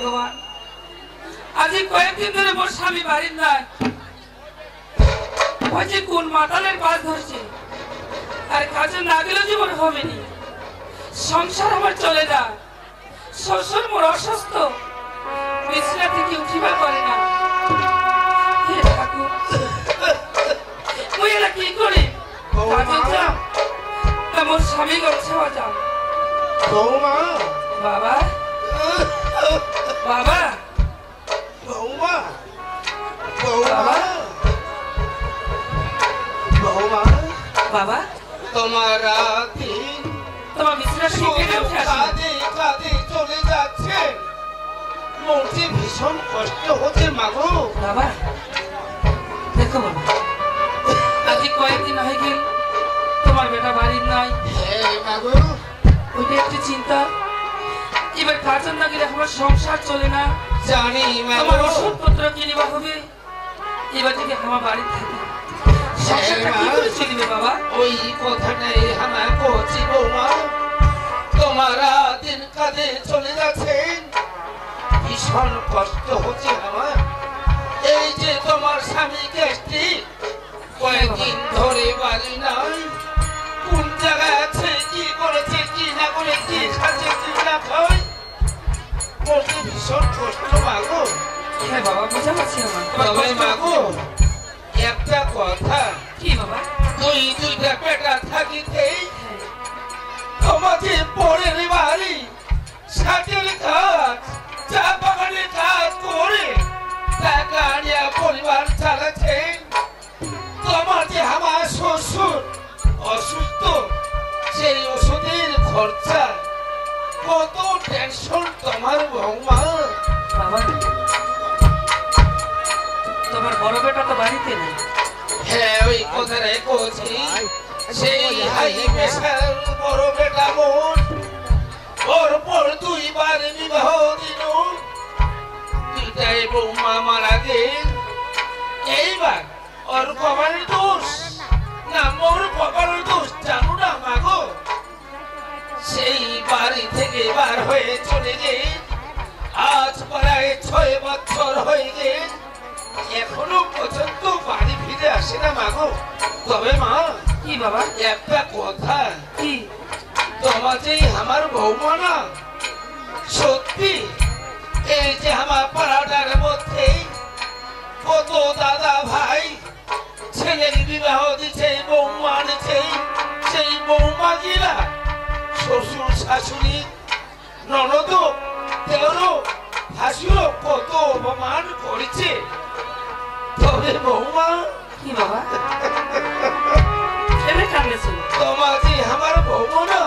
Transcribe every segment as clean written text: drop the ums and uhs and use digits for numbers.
ভগবান, আজ কয়েকদিন ধরে মোর স্বামী বাড়ির নাই। ওই যে কোন মাতালের কাজ ধরছে, আর কাজে না গেলে জীবন হবে নি। সংসার আমার চলে না, শ্বশুর মোর অসুস্থ, বিছানা থেকে উঠিবার করে না। হে ঠাকুর, মুই এলা কি করি? কাজে যাও না মোর স্বামী গেছে যাও। বৌমা, বাবা বাবা বৌমা, বৌমা, বৌমা, বাবা তোমার দিন তোমার বিছানা থেকে কেটে উঠে আসো। কাঁদে কাঁদে চলে যাচ্ছে, মনটি ভীষণ কষ্ট হচ্ছে মাগো। বাবা দেখো বাবা, আজ কয়েকদিন হয়ে গেল তোমার বেটা বাড়ির নাই। হ্যাঁ মাগো, ওইটা একটু চিন্তা। এবার কাজের না গেলে আমার সংসার চলে না। জানি মাগো, আমার ওষুধপত্র কিনিবা হবে। এবার যদি আমার বাড়ি থাকে সংসারটা কি করে চলবে বাবা? ওই কথাটাই আমার কচি বৌমা, তোমার দিন কাঁদে চলে যাচ্ছে, ভীষণ কষ্ট হচ্ছে আমার। এই যে তোমার স্বামী গ্যাস্ট্রিক, কয়েকদিন ধরে বাড়ি নাই, কোন জায়গায় আছে, কি করেছে, কি না করে, কি খাচ্ছে, কি না খায়, বলতে ভীষণ কষ্ট মাগো। হ্যাঁ বাবা, বুঝা পাচ্ছি আমার। তবে মাগো একটা কথা, কি বাবা? দুইটা পেটা থাকিতে তোমাকে পরের বাড়ি সাথের কাজ, চা বাগানের কাজ করে টাকা নিয়ে পরিবার চালাচ্ছে। তোমার যে আমার শ্বশুর অসুস্থ, সেই ওষুধের খরচা, কত টেনশন তোমার বৌমা। বাবা তোমার বড় বেটা তো বাড়িতে নেই। হ্যাঁ ওই কথাটাই বলছি, সেই হাই প্রেশার বড় বেটা মোর, ওর পর দুইবার বিবাহ দিল, দুইটাই বৌমা মারা গেল। এইবার ওর কপালের দোষ না মোর কপালের দোষ জানো না মাগো। সেই বাড়ি থেকে বার হয়ে চলে গেল, আজ প্রায় 6 বছর হয়ে গেল, এখনো পর্যন্ত বাড়ি ফিরে আসে না মাগো। তবে মা, কি বাবা? একটা কথা, কি? তোমার যে আমার বৌমা না, সত্যি এই যে আমার পাড়াটার মধ্যে কত দাদা ভাই ছেলের বিবাহ দিচ্ছে, বৌমা দিচ্ছে, সেই বৌমা গিলা শ্বশুর শাশুড়ি ননদ দেওর হাসিও কত অপমান করেছে। তবে বৌমা, কি বাবা? এমনি কান্দেছো? তোমার যে আমার বৌমা না,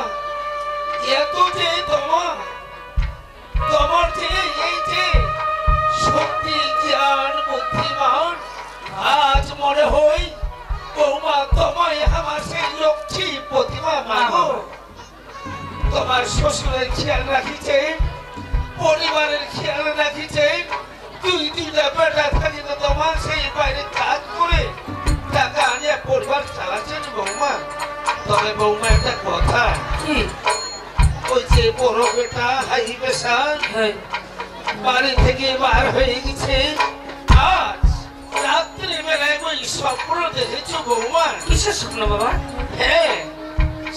এত যে তোমার যে এই যে শক্তি জ্ঞান বুদ্ধিমান, আজ মনে হয় বৌমা তোমায় আমার সেই লক্ষ্মী প্রতিমা মাগো। তোমার শ্বশুরের খেয়াল রাখিছে, পরিবারের খেয়াল রাখিছে, দুইটা বেটা থাকি তো তোমার সেই বাইরে কাজ করে টাকা আনিয়ে পরিবার চালাচ্ছেন বৌমা। তবে বৌমা একটা কথা, কি? ওই যে বড় বেটা হাই প্রেশার বাড়ি থেকে বার হয়ে গেছে, আজ রাত্রি বেলায় ওই স্বপ্ন দেখেছো বৌমা। কিসের স্বপ্ন বাবা? হ্যাঁ,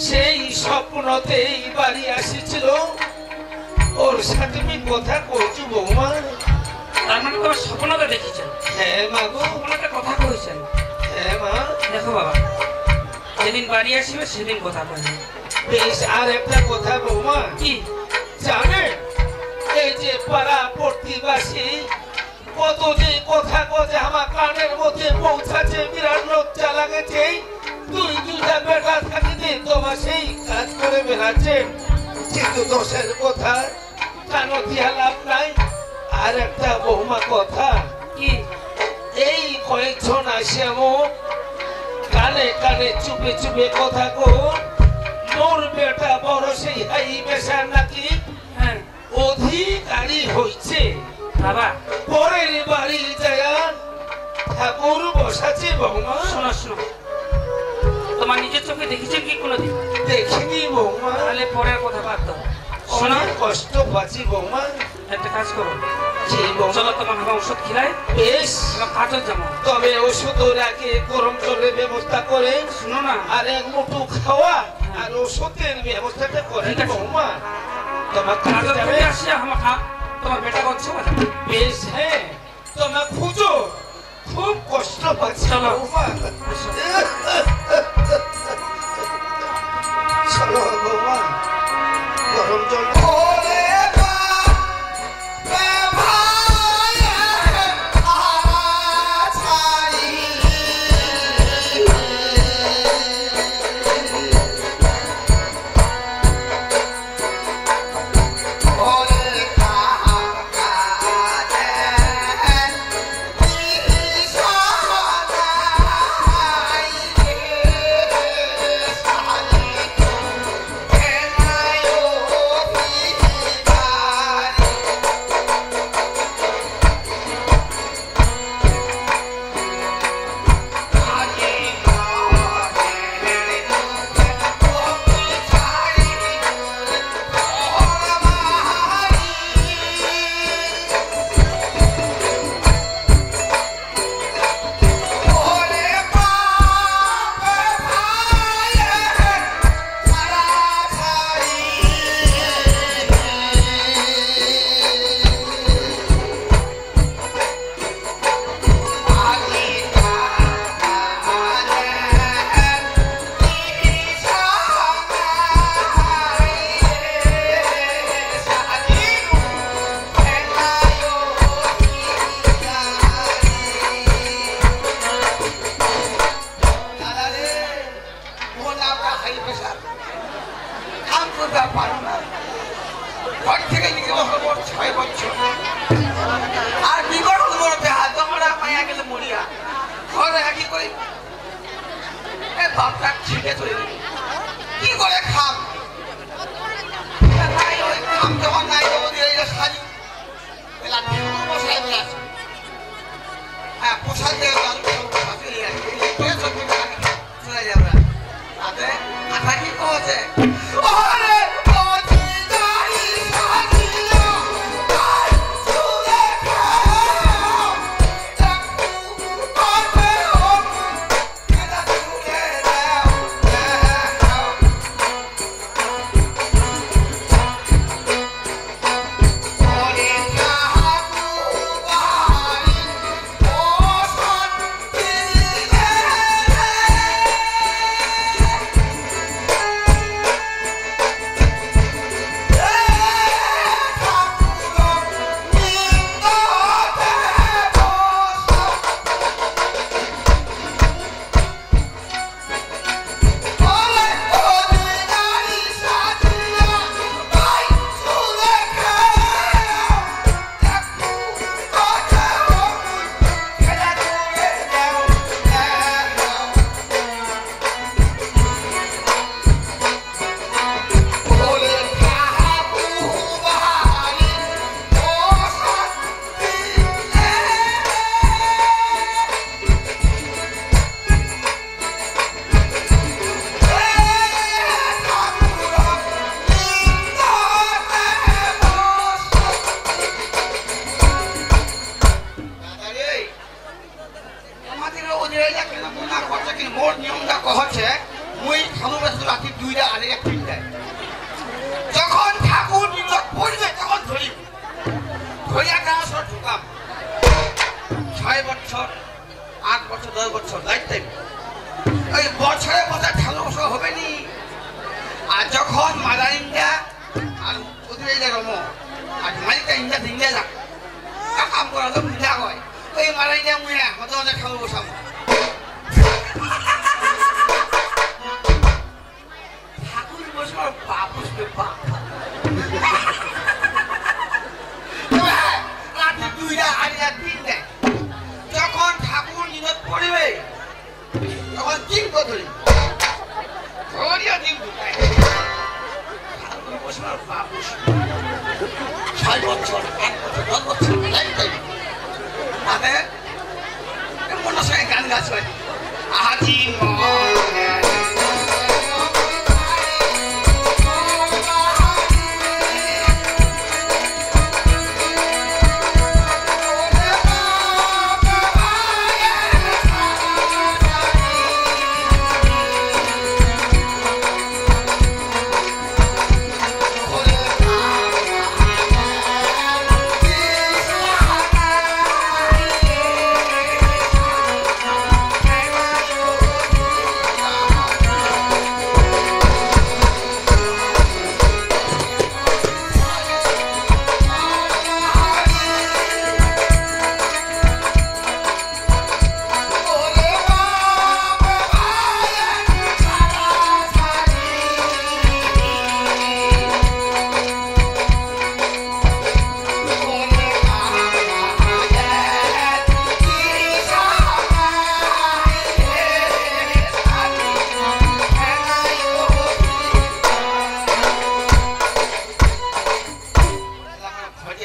সেই স্বপ্নতেই বাড়ি আসিছিল, ওর সাথে আমি কথা কইছি বৌমা। তার মানে তোমার স্বপ্নটা দেখেছেন? হ্যাঁ মাগো, স্বপ্নটা কথা কইছেন? হ্যাঁ মা। দেখো বাবা, যেদিন বাড়ি আসবে সেদিন কথা কইবে। বেশ, আর একটা কথা বৌমা, কি জানে এই যে পাড়া প্রতিবাসী কত যে কথা কথা আমার কানের মধ্যে পৌঁছাচ্ছে, বিরাট লজ্জা লাগেছে, দুইটা বেটা থাকিতে তোমার সেই কাজ করে বেড়াচ্ছে, কিন্তু দোষের কথা কান দিয়া লাভ নাই। আর একটা বৌমা কথা, কি? এই কয়েকজন আসে আমার কানে কানে চুপে চুপে কথা কো, মোর বেটা বড় সেই হাই প্রেশার নাকি হ্যাঁ অধিকারী হইছে। বাবা পরের বাড়ি যায় ঠাকুর বসাচ্ছে বৌমা। শোনো শোনো, তোমার নিজের চোখে দেখেছেন কি কোনোদিন? দেখিনি বৌমা, তাহলে পরের কথা বাদ দাও। শোনো, অনেক কষ্ট পাচ্ছি বৌমা। একটা কাজ করো, জি বৌমা। চলো তোমার আমি ওষুধ খিলাই, বেশ, আমরা কাজে যাবো। তবে ওষুধের আগে গরম জলের ব্যবস্থা করে শুনো না, আর এক মুঠো খাওয়া আর ওষুধের ব্যবস্থাটা করে ঠিক আছে। বৌমা। তোমার কাজে কাজে যাবে? থেকে আসি তোমার বেটা বলছে বাজাবে। বেশ, হ্যাঁ, তোমার খুঁজো, খুব কষ্ট পাচ্ছি চলো। বৌমা। চলো বৌমা, গরম জল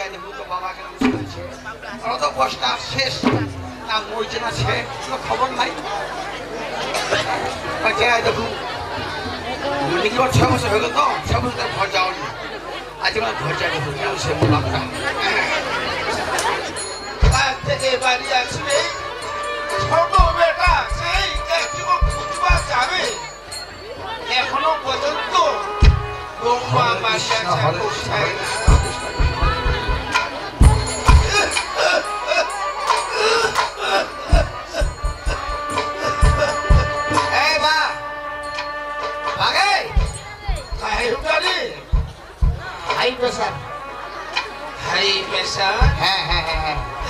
গিয়ে দেখো তো বাবা কেমন চলেছে। ওরা তো বসটা শেষ না মরছে না সে কোনো খবর নাই। দেখুন কি 6 বছর হলো তো 6 বছর ঘর যাওয়ানি আজ আমার ঘর যাই দেখুন কেমন সে মোলামটা কাল থেকে বাড়ি আসবে ছোট বেটা সেই একটু খুঁজবা যাবে এখনো পর্যন্ত বৌমা বাসা পৌঁছায় না।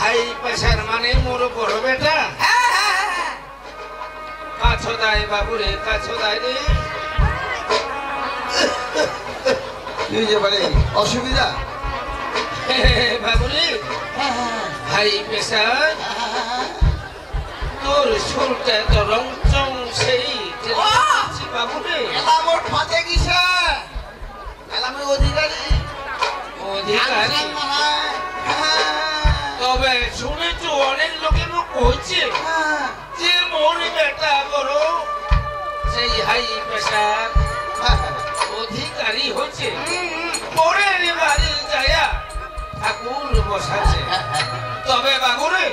হাই প্রেসার মানে মোর বড় বেটা কাছো দায় বাবুরে কাছো দায় রে অসুবিধা বাবুরে হাই প্রেসার তোর সুরটা তো রং চং সেই বাবুরে এলামোর ফাঁদে গেছে এলামের অধিকারী অধিকারী তবে শুনেছ অনেক লোকের কইছে যে মোর বেটা বড় সেই হাই প্রেসার অধিকারী হচ্ছে পরের বাড়ি যায়া ঠাকুর বসাছে। তবে বাবুরে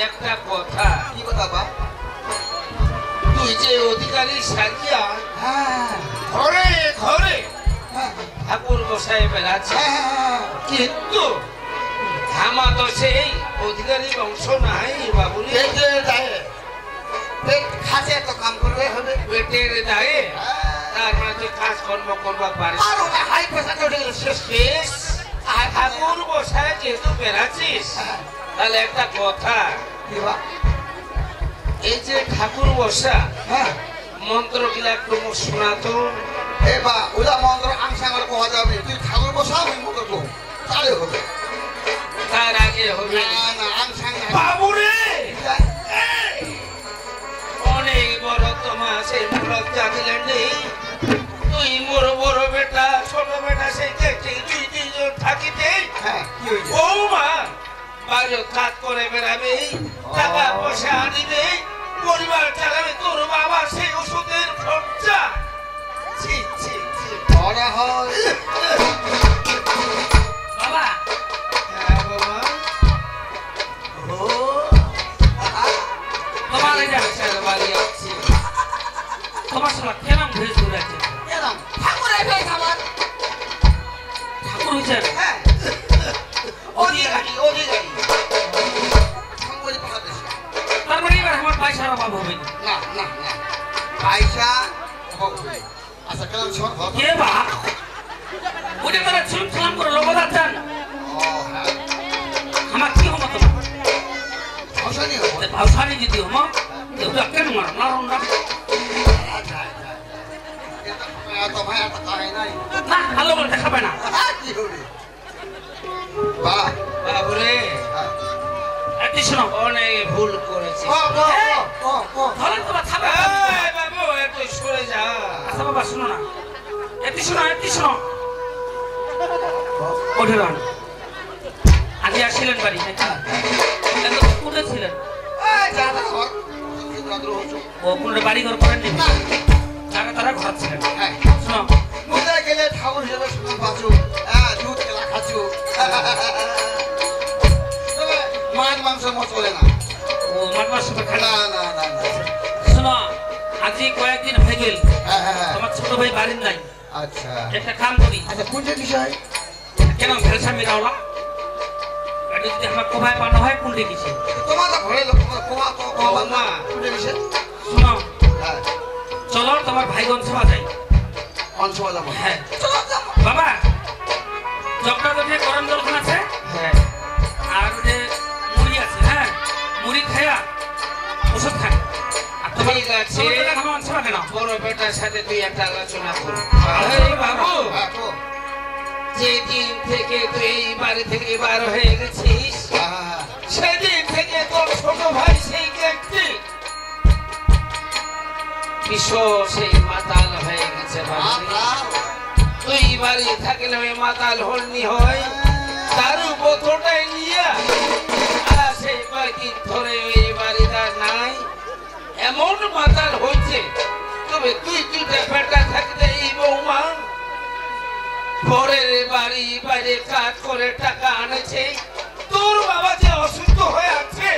একটা কথা কি কথা বা তুই যে অধিকারী সাজিয়া ঘরে ঘরে ঠাকুর বসায় বেড়াচ্ছে কিন্তু আমা তো সেই অধিকারী বংশ নাই বাবুরে খাতে তো কাম করবে হবে পেটের দায়ে তার মানে তুই কাজকর্ম করবা পারিস আর ওটা হাই প্রেসার শেষ আর ঠাকুর বসায় যেহেতু বেড়াচ্ছিস তাহলে একটা কথা এই যে ঠাকুর বসা মন্ত্র গুলা একটু শোনাতো এবা ওলা মন্ত্র আংসাঙ্গর কোয়া যাবে তুই ঠাকুর বসা ওই মন্ত্র কো তাহলে হবে তার আগে হবে না না আংসাঙ্গ বাবুরে অনেক বড় তোমার সেই লজ্জা দিলেন নেই তুই মোর বড় বেটা ছোট বেটা সেই দেখতে দুই তিনজন থাকিতে বৌমা বাইরে কাজ করে বেড়াবে টাকা পয়সা আনিবে পরিবার চালাবে তোর বাবা সেই ওষুধের খরচা ছি ছি ছি বড় হয় বাবা হ্যাঁ বাবা ও তোমার এটা বাড়ি আসছি তোমার সঙ্গে কেমন ভেজ ধরে আছে এরকম ঠাকুরের ভাই খাবার ঠাকুর হিসাবে হ্যাঁ অধিকারী ঠাকুরের কথা বেশি তার মানে এবার আমার পয়সার অভাব হবে না না না না পয়সা অভাব হবে আচ্ছা কেন শোন কে বা ওটা তারা ছুম করে লোক যাচ্ছেন ও হ্যাঁ আমার কি হবো তোমার অশানি হবো ভাষানি যদি হবো ওটা কেন মার মারুন না তো ভাই এত কাহিনী নাই না ভালো বলতে খাবে না কি হবে বাহ বাবুরে একটি শোনো অনেক ভুল করেছি ধরেন তোমার খাবে বাবু একটু সরে যা আচ্ছা বাবা শোনো না একটি শোনো ওঠে রান আজকে আসছিলেন বাড়ি কোথায় ছিলেন ও কোনটা বাড়ি ঘর করেন নি জায়গা তারা ঘর ছিলেন শোনো কোথায় গেলে ঠাকুর হিসেবে শুধু বাঁচু দুধ খেলা খাচ্ছু মাছ মাংস মত চলে না ও মাঠ মাস না না না না শোনো আজকে কয়েকদিন হয়ে গেল তোমার ছোট ভাই বাড়ির নাই আচ্ছা একটা কাম করি আচ্ছা কোনটা বিষয় কেন ভেলসা মিলাওলা এটা যদি আমার কোভায় পানো হয় কোনটা কিছু তোমার তো ঘরে লোক কোমা তো মা কোনটা বিষয় শোনো হ্যাঁ চলো তোমার ভাইগন সভা যাই অঞ্চল যাবো হ্যাঁ চলো যাবো বাবা জগটা যে গরম জল খান আছে হ্যাঁ আর যে মুড়ি আছে হ্যাঁ মুড়ি খায়া ওষুধ খায় আর তোমার ঠিক আছে। আমার সভা কেন বড় বেটার সাথে তুই একটা আলোচনা কর বাবু হ্যাঁ তো যেদিন থেকে তুই এই বাড়ি থেকে বার হয়ে গেছিস হ্যাঁ সেদিন থেকে তোর ছোট ভাই সেই ব্যক্তি বিশ্ব সেই মাতাল হয়ে গেছে বাড়ি। তুই বাড়ি থাকলে ওই মাতাল হলনি হয় দারু তবে তুই দুইটা বেটা থাকলে এই বৌমা পরের বাড়ি বাইরে কাজ করে টাকা আনেছে, তোর বাবা যে অসুস্থ হয়ে আছে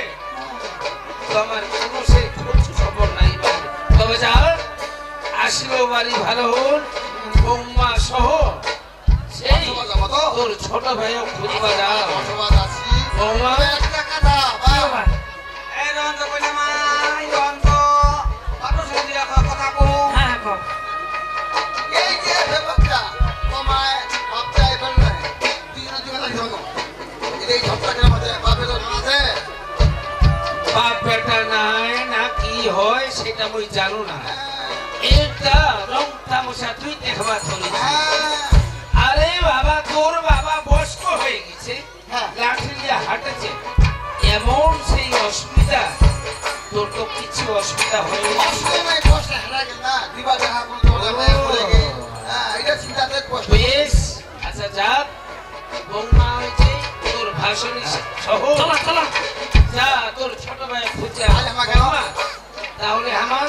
তো আমার কোনো সেই খোঁজ খবর নাই। তবে যা আসলো বাড়ি ভালো হল, বৌমা সহ সেই তোর ছোট ভাইও খুঁজবা যাও। বৌমা হ্যাঁ কও। বাপ বেটা নাই না কি হয় সেটা মই জানো না, এটা রং তামসা তুই দেখবা চলেছি। আরে বাবা তোর বাবা বয়স্ক হয়ে গেছে, লাঠি দিয়ে হাঁটেছে, এমন সেই অসুবিধা, তোর তো কিছু অসুবিধা হয়নি। বেশ আচ্ছা যাক, বৌমা হয়েছে তোর ভাষণ সহ চলো চলো। যা তোর ছোট ভাই খুঁজে আয় আমাকে নাও। তাহলে আমার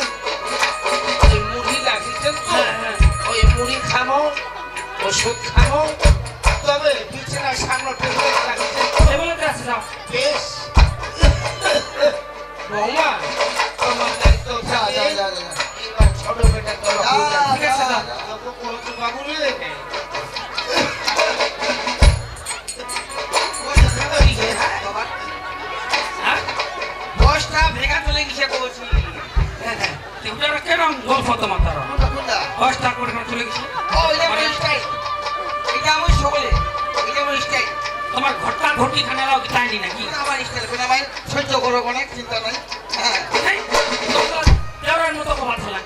ওই মুড়ি রাখিছেন তো, হ্যাঁ, হ্যাঁ। ওই মুড়ি খামো, ওষুধ খামো, তবে বিছানার সামনে টেবিলে রাখিছেন তো। টেবিলেতে আছে যাও। বেশ বৌমা তোমার দায়িত্ব থাকে, এবার ছোট বেটা তোর ঠিক আছে যাও। বাবু রে হ্যাঁ বসটা ভেঙা চলে গেছে বলছি। এগুলো কেরম গল্প তোমার তারা কষ্ট করে চলে গেছে। এটা আমার সকলে, এটা আমার স্টাইল, তোমার ঘটনা ঘটি খানে এলাও কি টাইনি নাকি? আমার স্টাইল কোনো ভাই সহ্য করো, অনেক চিন্তা নাই। হ্যাঁ দেওয়ার মতো কথা চলা